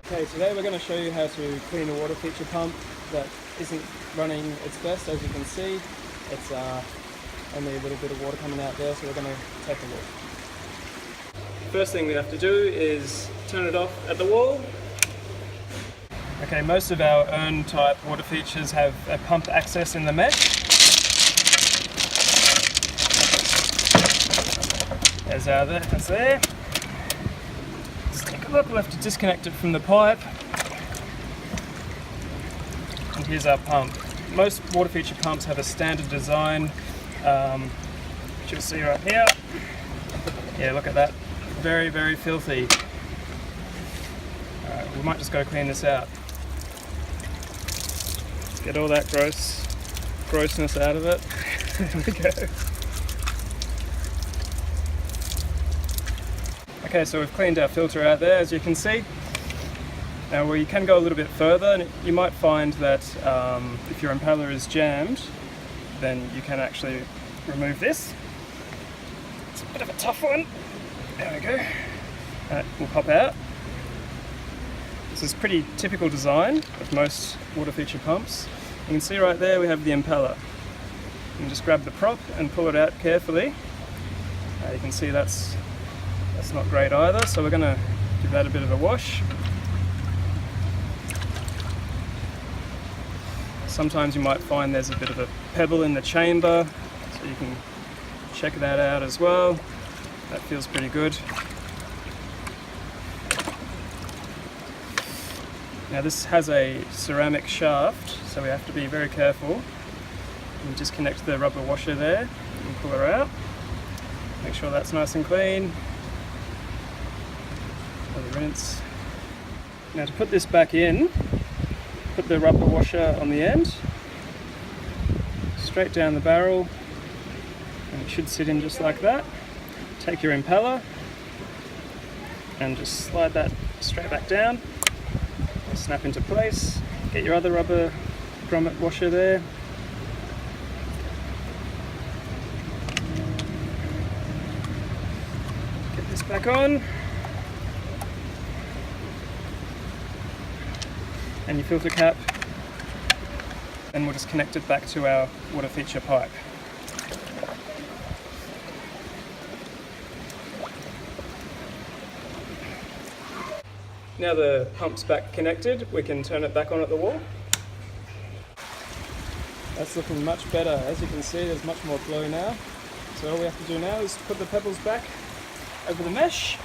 Okay, today we're going to show you how to clean a water feature pump that isn't running its best. As you can see, it's only a little bit of water coming out there, so we're going to take a look. First thing we have to do is turn it off at the wall. Okay, most of our urn type water features have a pump access in the mesh. That's there. Let's take a look. We'll have to disconnect it from the pipe. And here's our pump. Most water feature pumps have a standard design, which you'll see right here. Yeah, look at that. Very, very filthy. Alright, we might just go clean this out. Get all that grossness out of it. There we go. Okay, so we've cleaned our filter out there, as you can see. Now we can go a little bit further, and you might find that if your impeller is jammed, then you can actually remove this. It's a bit of a tough one. There we go. That will pop out. This is pretty typical design of most water feature pumps. You can see right there we have the impeller. You can just grab the prop and pull it out carefully. You can see that's not great either, so we're going to give that a bit of a wash. Sometimes you might find there's a bit of a pebble in the chamber, so you can check that out as well. That feels pretty good. Now this has a ceramic shaft, so we have to be very careful. And disconnect the rubber washer there and pull her out. Make sure that's nice and clean. Rinse. Now to put this back in, put the rubber washer on the end, straight down the barrel, and it should sit in just like that. Take your impeller and just slide that straight back down. Snap into place. Get your other rubber grommet washer there. Get this back on. And your filter cap, and we'll just connect it back to our water feature pipe. Now the pump's back connected, we can turn it back on at the wall. That's looking much better. As you can see, there's much more flow now. So all we have to do now is put the pebbles back over the mesh.